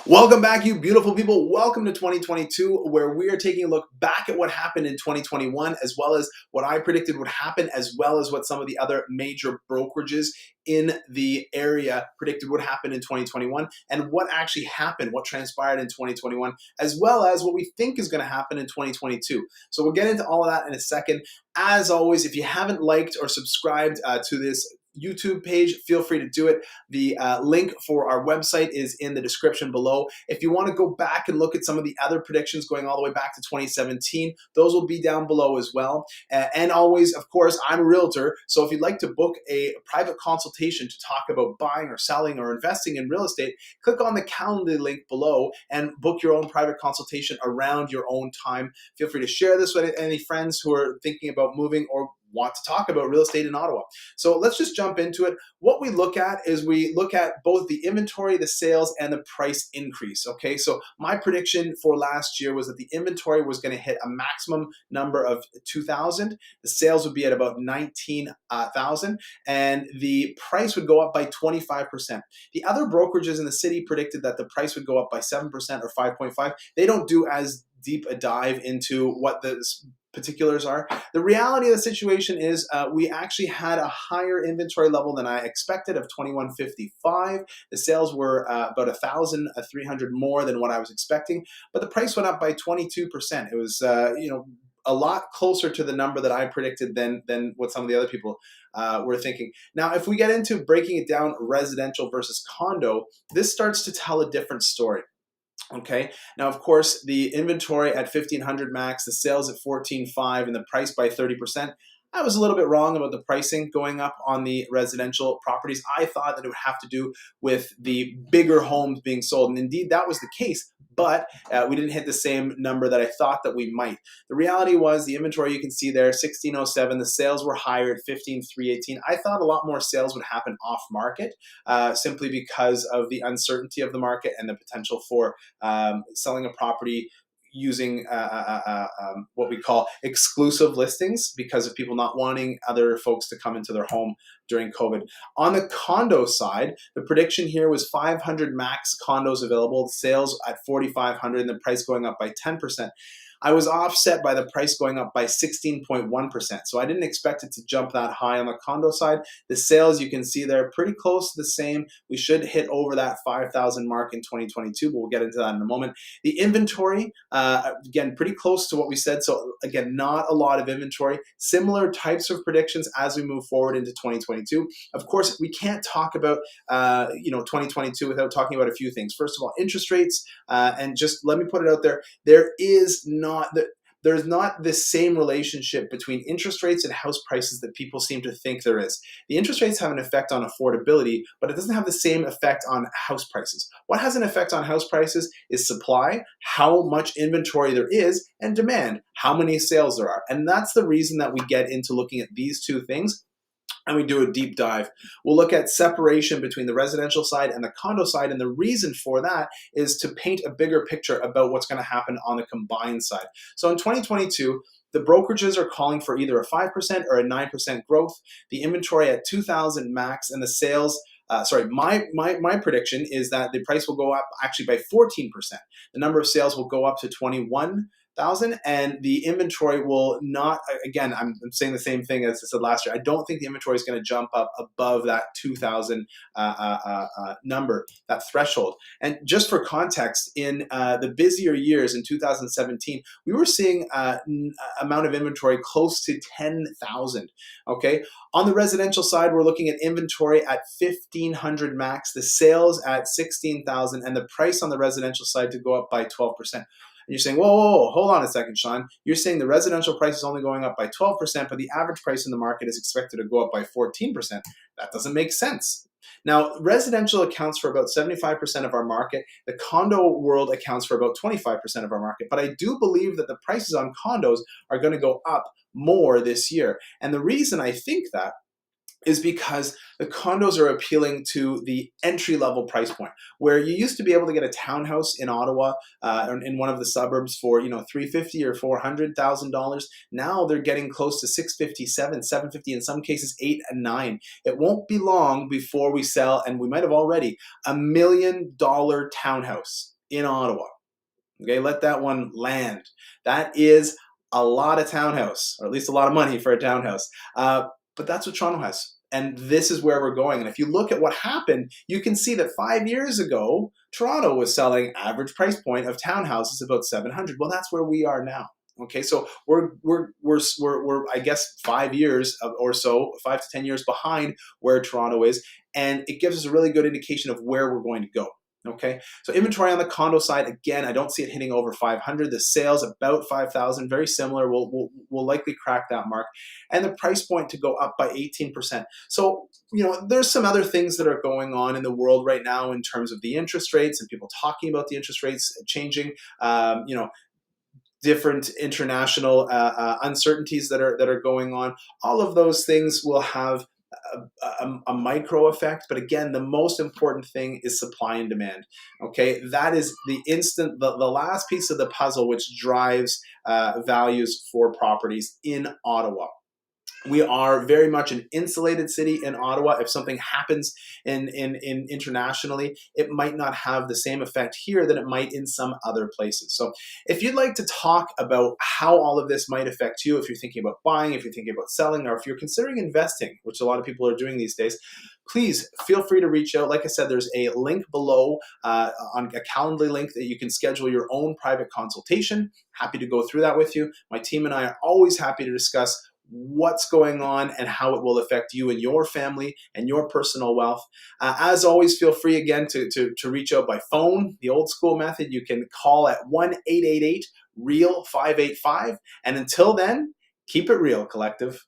Welcome back, you beautiful people. Welcome to 2022, where we are taking a look back at what happened in 2021, as well as what I predicted would happen, as well as what some of the other major brokerages in the area predicted would happen in 2021, and what actually happened, what transpired in 2021, as well as what we think is going to happen in 2022. So we'll get into all of that in a second. As always, if you haven't liked or subscribed to this YouTube page, feel free to do it. The link for our website is in the description below. If you want to go back and look at some of the other predictions going all the way back to 2017, those will be down below as well. And always, of course, I'm a realtor, so if you'd like to book a private consultation to talk about buying or selling or investing in real estate, click on the Calendly link below and book your own private consultation around your own time. Feel free to share this with any friends who are thinking about moving or want to talk about real estate in Ottawa. So let's just jump into it. What we look at is we look at both the inventory, the sales, and the price increase. Okay, so my prediction for last year was that the inventory was going to hit a maximum number of 2,000. The sales would be at about 19,000, and the price would go up by 25%. The other brokerages in the city predicted that the price would go up by 7% or 5.5. They don't do as deep a dive into what the particulars are. The reality of the situation is we actually had a higher inventory level than I expected of 2155. The sales were about 1,300 more than what I was expecting, but the price went up by 22%. It was a lot closer to the number that I predicted than what some of the other people were thinking. Now, if we get into breaking it down, residential versus condo, this starts to tell a different story. Okay, now of course the inventory at 1,500 max, the sales at 14.5, and the price by 30%. I was a little bit wrong about the pricing going up on the residential properties. I thought that it would have to do with the bigger homes being sold, and indeed that was the case, but we didn't hit the same number that I thought that we might. The reality was the inventory, you can see there, 1,607. The sales were higher at 15,318. I thought a lot more sales would happen off market simply because of the uncertainty of the market and the potential for selling a property using what we call exclusive listings because of people not wanting other folks to come into their home during COVID. On the condo side, the prediction here was 500 max condos available, sales at 4,500, and the price going up by 10%. I was offset by the price going up by 16.1%. So I didn't expect it to jump that high on the condo side. The sales, you can see they're pretty close to the same. We should hit over that 5,000 mark in 2022, but we'll get into that in a moment. The inventory, again, pretty close to what we said. So again, not a lot of inventory. Similar types of predictions as we move forward into 2022. Of course, we can't talk about 2022 without talking about a few things. First of all, interest rates, and just let me put it out there. There's not this same relationship between interest rates and house prices that people seem to think there is. The interest rates have an effect on affordability, but it doesn't have the same effect on house prices. What has an effect on house prices is supply, how much inventory there is, and demand, how many sales there are. And that's the reason that we get into looking at these two things, and we do a deep dive. We'll look at separation between the residential side and the condo side, and the reason for that is to paint a bigger picture about what's going to happen on the combined side. So in 2022, the brokerages are calling for either a 5% or a 9% growth, the inventory at 2,000 max, and the sales my prediction is that the price will go up actually by 14%. The number of sales will go up to 21,000, and the inventory will not, again, I'm saying the same thing as I said last year. I don't think the inventory is going to jump up above that 2,000 number, that threshold. And just for context, in the busier years in 2017, we were seeing amount of inventory close to 10,000, okay? On the residential side, we're looking at inventory at 1,500 max, the sales at 16,000, and the price on the residential side to go up by 12%. And you're saying, whoa, hold on a second, Sean. You're saying the residential price is only going up by 12%, but the average price in the market is expected to go up by 14%. That doesn't make sense. Now, residential accounts for about 75% of our market. The condo world accounts for about 25% of our market. But I do believe that the prices on condos are going to go up more this year. And the reason I think that is because the condos are appealing to the entry level price point, where you used to be able to get a townhouse in Ottawa, in one of the suburbs for $350 or $400,000. Now they're getting close to 650, 750, in some cases 8 and 9. It won't be long before we sell, and we might have already, $1 million townhouse in Ottawa. Okay, let that one land. That is a lot of townhouse, or at least a lot of money for a townhouse. But that's what Toronto has. And this is where we're going. And if you look at what happened, you can see that 5 years ago, Toronto was selling average price point of townhouses about 700. Well, that's where we are now. Okay, so we're I guess 5 years or so, 5 to 10 years behind where Toronto is, and it gives us a really good indication of where we're going to go. Okay, so inventory on the condo side, again, I don't see it hitting over 500. The sales about 5,000, very similar. We'll likely crack that mark, and the price point to go up by 18%. So there's some other things that are going on in the world right now in terms of the interest rates and people talking about the interest rates changing. Different international uncertainties that are going on. All of those things will have a micro effect, but again, the most important thing is supply and demand. Okay, that is the last piece of the puzzle which drives values for properties in Ottawa. We are very much an insulated city in Ottawa. If something happens in internationally, it might not have the same effect here that it might in some other places. So if you'd like to talk about how all of this might affect you, if you're thinking about buying, if you're thinking about selling, or if you're considering investing, which a lot of people are doing these days, please feel free to reach out. Like I said, there's a link below, on a Calendly link, that you can schedule your own private consultation. Happy to go through that with you. My team and I are always happy to discuss what's going on and how it will affect you and your family and your personal wealth. As always, feel free again to reach out by phone, the old school method. You can call at 1-888-REAL-585. And until then, keep it real, collective.